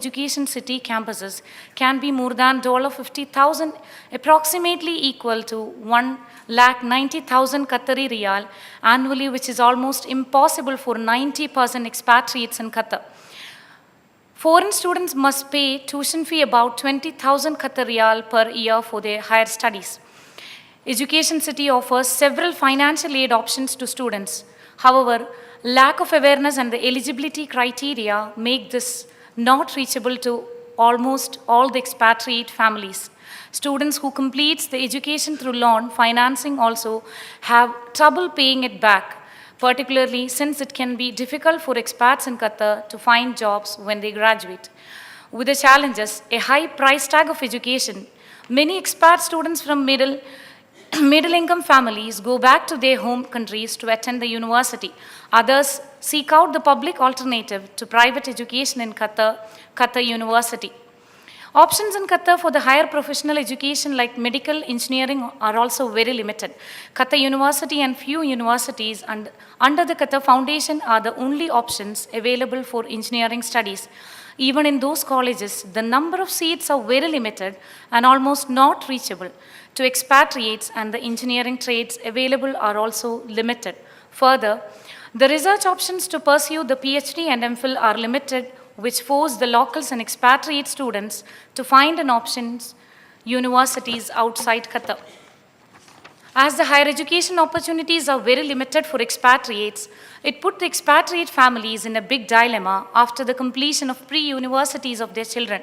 education city campuses can be more than $50,000, approximately equal to 1,90,000 Qatari riyal annually, which is almost impossible for 90% expatriates in Qatar. Foreign students must pay tuition fee about 20,000 Qatar riyal per year for their higher studies. Education City offers several financial aid options to students. However, lack of awareness and the eligibility criteria make this not reachable to almost all the expatriate families. Students who complete the education through loan financing also have trouble paying it back, particularly since it can be difficult for expats in Qatar to find jobs when they graduate. With the challenges, a high price tag of education, many expat students from middle-income families go back to their home countries to attend the university. Others seek out the public alternative to private education in Qatar University. Options in Qatar for the higher professional education like medical engineering are also very limited. Qatar University and few universities under the Qatar Foundation are the only options available for engineering studies. Even in those colleges, the number of seats are very limited and almost not reachable to expatriates, and the engineering trades available are also limited. Further, the research options to pursue the PhD and MPhil are limited, which force the locals and expatriate students to find an options universities outside Qatar. As the higher education opportunities are very limited for expatriates, it put the expatriate families in a big dilemma after the completion of pre-universities of their children.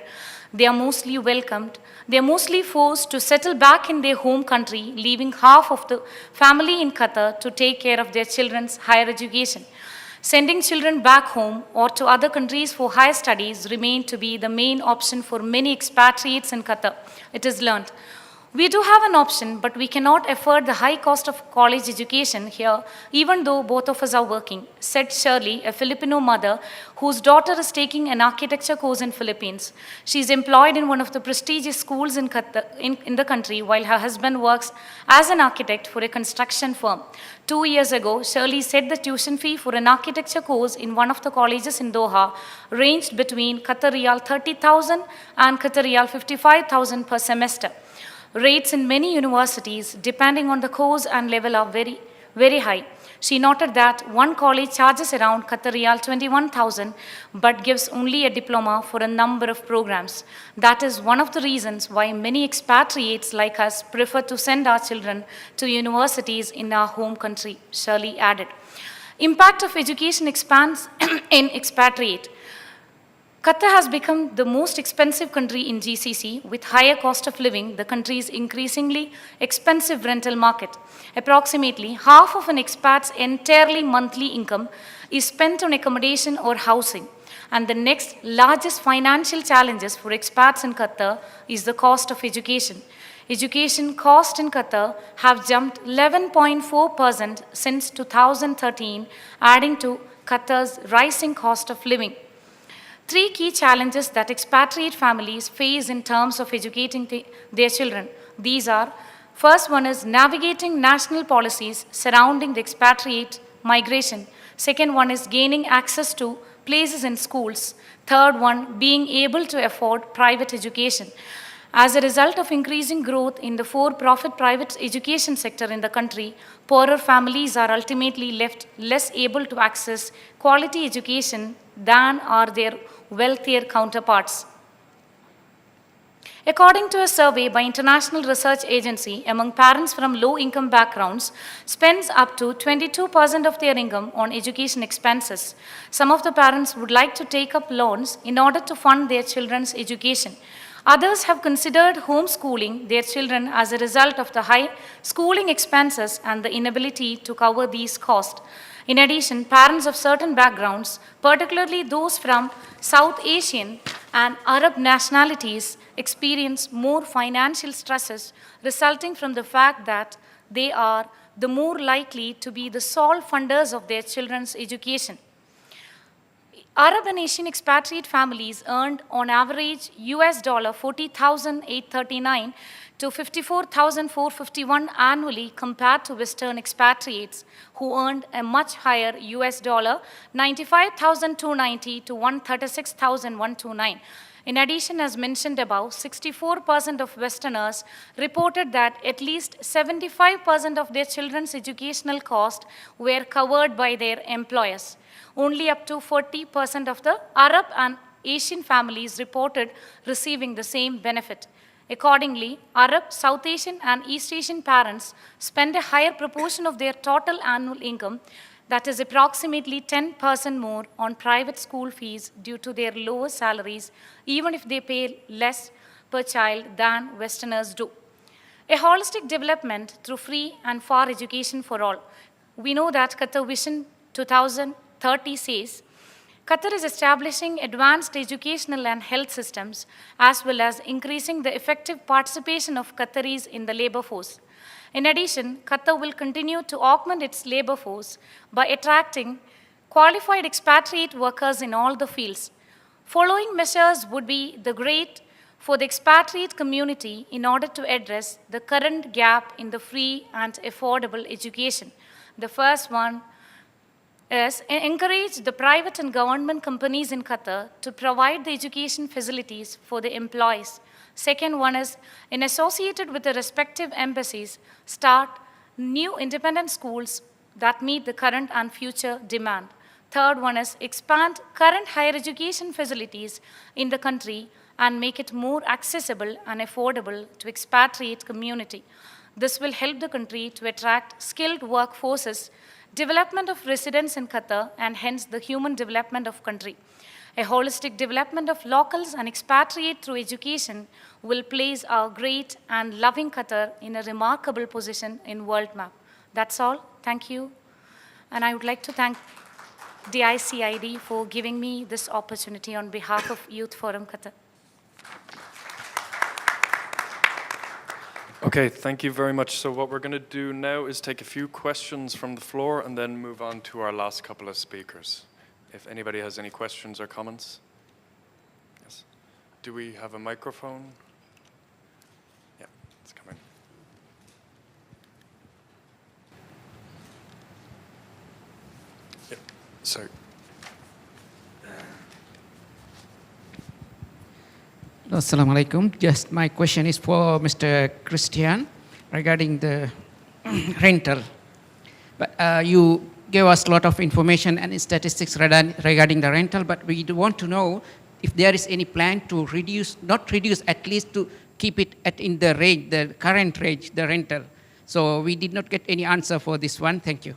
They are mostly forced to settle back in their home country, leaving half of the family in Qatar to take care of their children's higher education. Sending children back home or to other countries for higher studies remain to be the main option for many expatriates in Qatar. It is learned. We do have an option, but we cannot afford the high cost of college education here, even though both of us are working, said Shirley, a Filipino mother whose daughter is taking an architecture course in Philippines. She is employed in one of the prestigious schools in the country, while her husband works as an architect for a construction firm. 2 years ago, Shirley said the tuition fee for an architecture course in one of the colleges in Doha ranged between Qatar Riyal 30,000 and Qatar Riyal 55,000 per semester. Rates in many universities, depending on the course and level, are very, very high. She noted that one college charges around Qatar Riyal 21,000 but gives only a diploma for a number of programs. That is one of the reasons why many expatriates like us prefer to send our children to universities in our home country, Shirley added. Impact of education expands in expatriate. Qatar has become the most expensive country in GCC. With higher cost of living, the country's increasingly expensive rental market. Approximately half of an expat's entirely monthly income is spent on accommodation or housing. And the next largest financial challenges for expats in Qatar is the cost of education. Education costs in Qatar have jumped 11.4% since 2013, adding to Qatar's rising cost of living. 3 key challenges that expatriate families face in terms of educating their children. These are, first one is navigating national policies surrounding the expatriate migration. Second one is gaining access to places in schools. Third one, being able to afford private education. As a result of increasing growth in the for-profit private education sector in the country, poorer families are ultimately left less able to access quality education than are their wealthier counterparts. According to a survey by International Research Agency, among parents from low-income backgrounds, spends up to 22% of their income on education expenses. Some of the parents would like to take up loans in order to fund their children's education. Others have considered homeschooling their children as a result of the high schooling expenses and the inability to cover these costs. In addition, parents of certain backgrounds, particularly those from South Asian and Arab nationalities, experience more financial stresses resulting from the fact that they are the more likely to be the sole funders of their children's education. Arab and Asian expatriate families earned on average US $40,839 to $54,451 annually compared to Western expatriates who earned a much higher US $95,290 to $136,129. In addition, as mentioned above, 64% of Westerners reported that at least 75% of their children's educational costs were covered by their employers. Only up to 40% of the Arab and Asian families reported receiving the same benefit. Accordingly, Arab, South Asian, and East Asian parents spend a higher proportion of their total annual income, that is approximately 10% more, on private school fees due to their lower salaries, even if they pay less per child than Westerners do. A holistic development through free and fair education for all. We know that Qatar Vision 2030 says Qatar is establishing advanced educational and health systems, as well as increasing the effective participation of Qataris in the labor force. In addition, Qatar will continue to augment its labor force by attracting qualified expatriate workers in all the fields. Following measures would be the great for the expatriate community in order to address the current gap in the free and affordable education. The first one is encourage the private and government companies in Qatar to provide the education facilities for the employees. Second one is, in associated with the respective embassies, start new independent schools that meet the current and future demand. Third one is, expand current higher education facilities in the country and make it more accessible and affordable to expatriate community. This will help the country to attract skilled workforces, development of residents in Qatar, and hence the human development of country. A holistic development of locals and expatriate through education will place our great and loving Qatar in a remarkable position in world map. That's all. Thank you. And I would like to thank DICID for giving me this opportunity on behalf of Youth Forum Qatar. Okay, thank you very much. So what we're going to do now is take a few questions from the floor and then move on to our last couple of speakers. If anybody has any questions or comments. Yes. Do we have a microphone? Yeah, it's coming. Yeah, sorry. Assalamu alaikum. Just my question is for Mr. Christian regarding the rental. But you gave us a lot of information and statistics regarding the rental, but we want to know if there is any plan to reduce, not reduce, at least to keep it in the range, the current range, the rental. So we did not get any answer for this one. Thank you.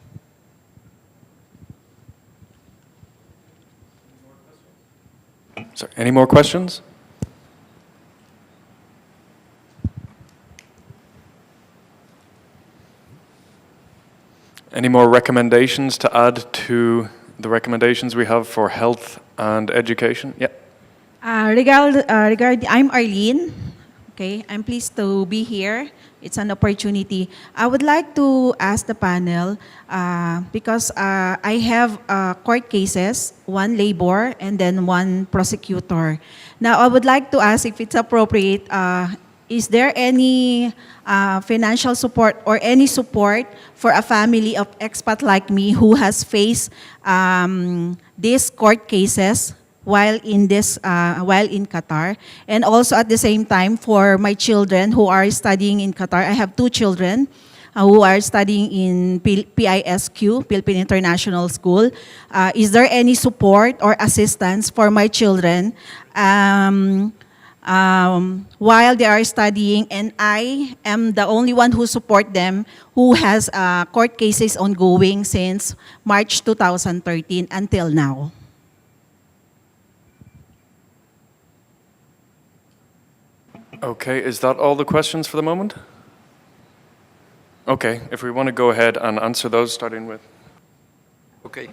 Sorry, any more questions? Any more recommendations to add to the recommendations we have for health and education? Yeah. I'm Arlene. Okay, I'm pleased to be here. It's an opportunity. I would like to ask the panel, because I have court cases, one labor and then one prosecutor. Now, I would like to ask if it's appropriate, is there any financial support or any support for a family of expat like me who has faced these court cases while in Qatar, and also at the same time for my children who are studying in Qatar? I have two children who are studying in PISQ, Philippine International School. Is there any support or assistance for my children while they are studying, and I am the only one who support them, who has court cases ongoing since March 2013 until now? Okay, is that all the questions for the moment? Okay, if we want to go ahead and answer those, starting with. Okay.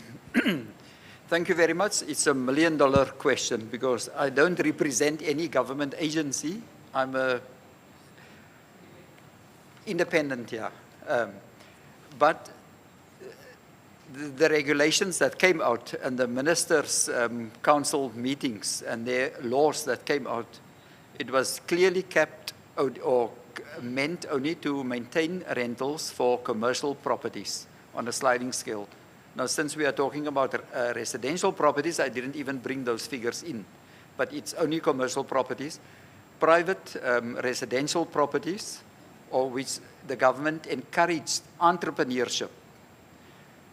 Thank you very much. It's $1 million question because I don't represent any government agency. I'm independent here. But the regulations that came out and the ministers' council meetings and their laws that came out, it was clearly capped or meant only to maintain rentals for commercial properties on a sliding scale. Now, since we are talking about residential properties, I didn't even bring those figures in. but it's only commercial properties. Private residential properties, or which the government encouraged entrepreneurship,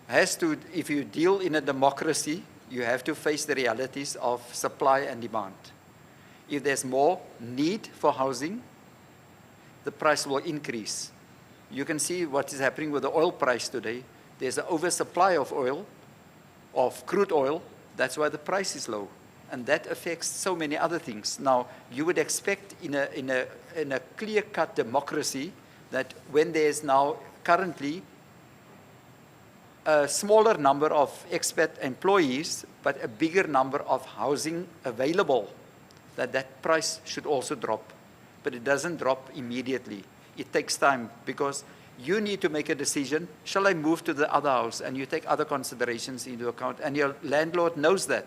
has to, if you deal in a democracy, you have to face the realities of supply and demand. If there's more need for housing, the price will increase. You can see what is happening with the oil price today. There's an oversupply of oil, of crude oil. That's why the price is low. And that affects so many other things. Now, you would expect in a clear-cut democracy that when there's now currently a smaller number of expat employees, but a bigger number of housing available, that price should also drop. But it doesn't drop immediately. It takes time because you need to make a decision. Shall I move to the other house? And you take other considerations into account. And your landlord knows that.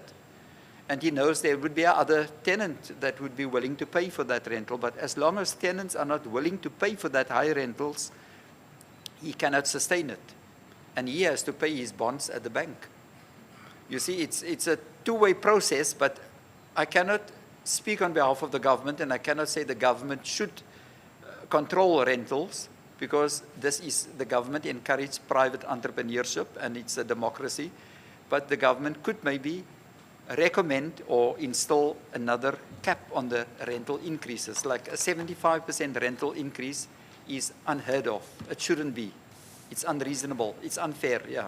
And he knows there would be another tenant that would be willing to pay for that rental. But as long as tenants are not willing to pay for that high rentals, he cannot sustain it. And he has to pay his bonds at the bank. You see, it's a two-way process, but I cannot speak on behalf of the government, and I cannot say the government should control rentals, because this is, the government encourages private entrepreneurship, and it's a democracy. But the government could maybe recommend or install another cap on the rental increases. Like a 75% rental increase is unheard of. It shouldn't be. It's unreasonable. It's unfair, yeah.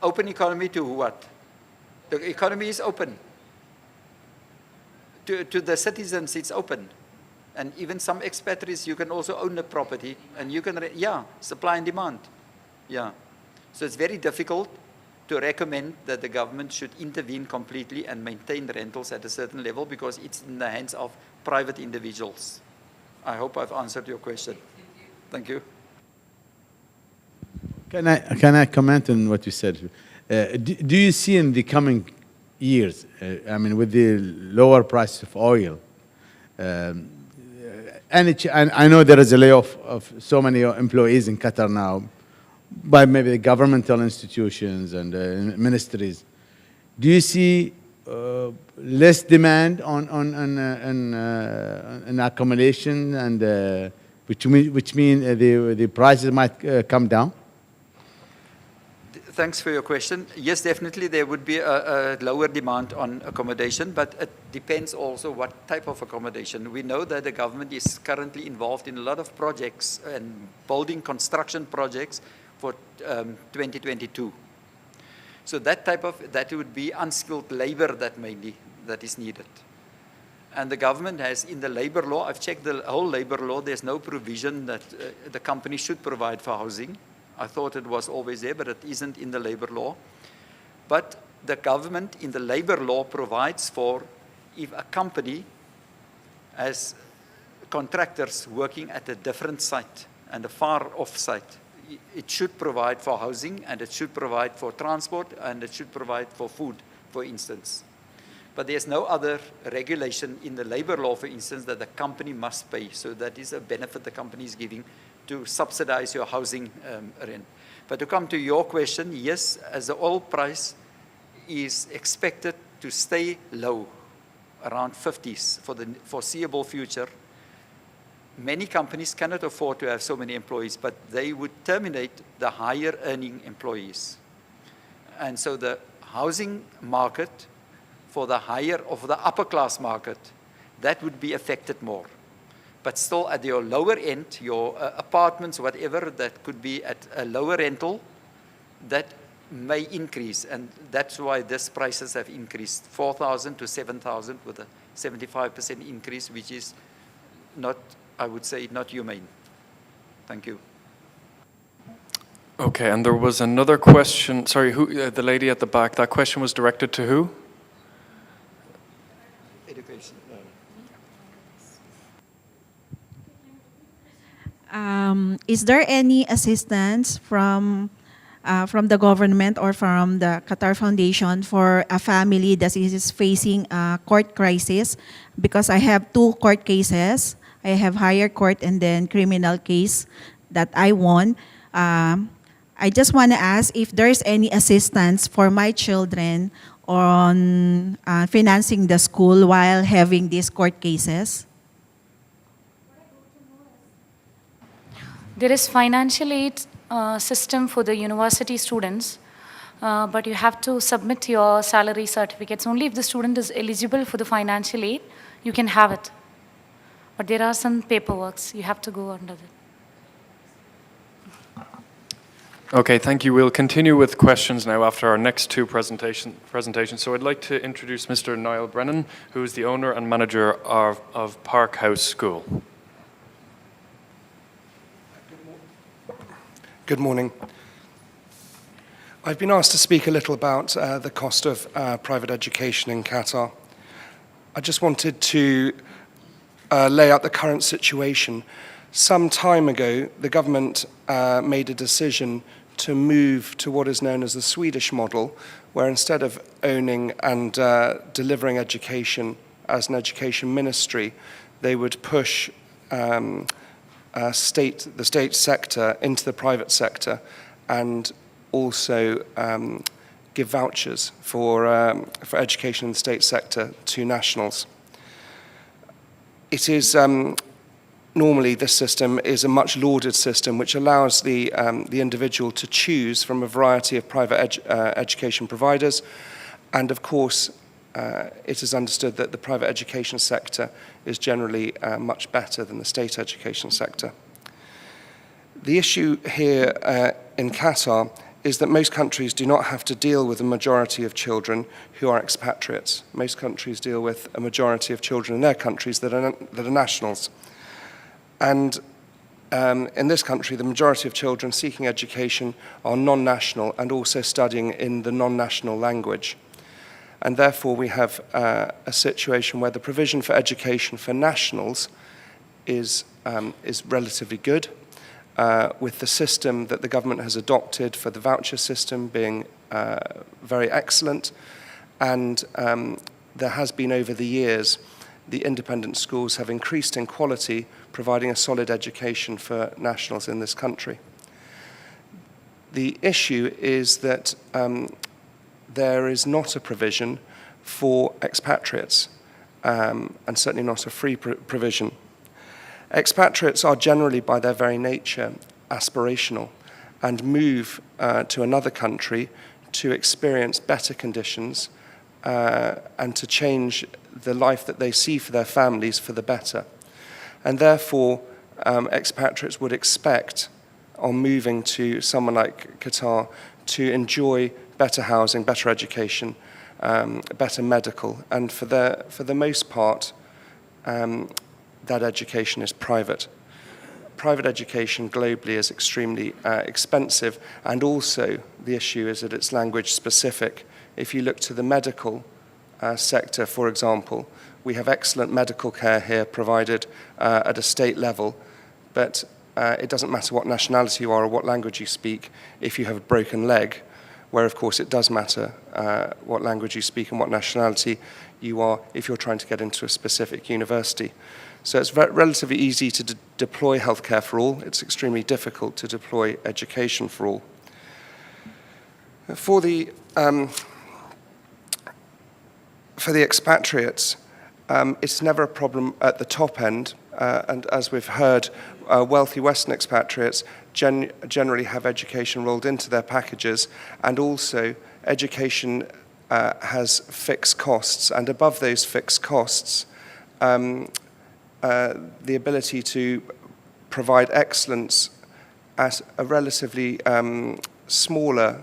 Open economy to what? The economy is open. To the citizens, it's open. And even some expatriates, you can also own a property, and you can, yeah, supply and demand. Yeah. So it's very difficult to recommend that the government should intervene completely and maintain the rentals at a certain level, because it's in the hands of private individuals. I hope I've answered your question. Thank you. Can I comment on what you said? Do you see in the coming years, I mean, with the lower price of oil, and I know there is a layoff of so many employees in Qatar now by maybe the governmental institutions and ministries. Do you see less demand on accumulation, and which mean the prices might come down? Thanks for your question. Yes, definitely there would be a lower demand on accommodation, but it depends also what type of accommodation. We know that the government is currently involved in a lot of projects and building construction projects for 2022. So that would be unskilled labor that is needed. And the government has, in the labor law, I've checked the whole labor law, there's no provision that the company should provide for housing. I thought it was always there, but it isn't in the labor law. But the government in the labor law provides for, if a company has contractors working at a different site and a far off site, it should provide for housing, and it should provide for transport, and it should provide for food, for instance. But there's no other regulation in the labor law, for instance, that the company must pay. So that is a benefit the company is giving to subsidize your housing rent. But to come to your question, yes, as the oil price is expected to stay low, around 50s for the foreseeable future, many companies cannot afford to have so many employees, but they would terminate the higher earning employees. And so the housing market for the upper class market, that would be affected more. But still at your lower end, your apartments, whatever, that could be at a lower rental, that may increase. And that's why these prices have increased, 4,000 to 7,000 with a 75% increase, which is not, I would say, not humane. Thank you. Okay, and there was another question. Sorry, who? The lady at the back. That question was directed to who? Education. Is there any assistance from the government or from the Qatar Foundation for a family that is facing a court crisis? Because I have 2 court cases. I have higher court and then criminal case that I won. I just want to ask if there's any assistance for my children on financing the school while having these court cases? There is financial aid system for the university students, but you have to submit your salary certificates. Only if the student is eligible for the financial aid, you can have it. But there are some paperworks, you have to go under it. Okay, thank you. We'll continue with questions now after our next two presentations. So I'd like to introduce Mr. Niall Brennan, who is the owner and manager of Park House School. Good morning. I've been asked to speak a little about the cost of private education in Qatar. I just wanted to lay out the current situation. Some time ago, the government made a decision to move to what is known as the Swedish model, where instead of owning and delivering education as an education ministry, they would push the state sector into the private sector and also give vouchers for education in the state sector to nationals. It is normally this system is a much lauded system which allows the individual to choose from a variety of private education providers, and of course it is understood that the private education sector is generally much better than the state education sector. The issue here in Qatar is that most countries do not have to deal with a majority of children who are expatriates. Most countries deal with a majority of children in their countries that are nationals. And in this country, the majority of children seeking education are non-national and also studying in the non-national language. And therefore, we have a situation where the provision for education for nationals is relatively good, with the system that the government has adopted for the voucher system being very excellent. And there has been over the years, the independent schools have increased in quality, providing a solid education for nationals in this country. The issue is that there is not a provision for expatriates, and certainly not a free provision. Expatriates are generally, by their very nature, aspirational and move to another country to experience better conditions and to change the life that they see for their families for the better. And therefore, expatriates would expect, on moving to someone like Qatar, to enjoy better housing, better education, better medical, and for the most part, that education is private. Private education globally is extremely expensive, and also the issue is that it's language specific. If you look to the medical sector, for example, we have excellent medical care here provided at a state level, but it doesn't matter what nationality you are or what language you speak if you have a broken leg, where of course it does matter what language you speak and what nationality you are if you're trying to get into a specific university. So it's relatively easy to deploy healthcare for all. It's extremely difficult to deploy education for all. For the expatriates, it's never a problem at the top end, and as we've heard, wealthy Western expatriates generally have education rolled into their packages, and also education has fixed costs, and above those fixed costs, the ability to provide excellence at a relatively smaller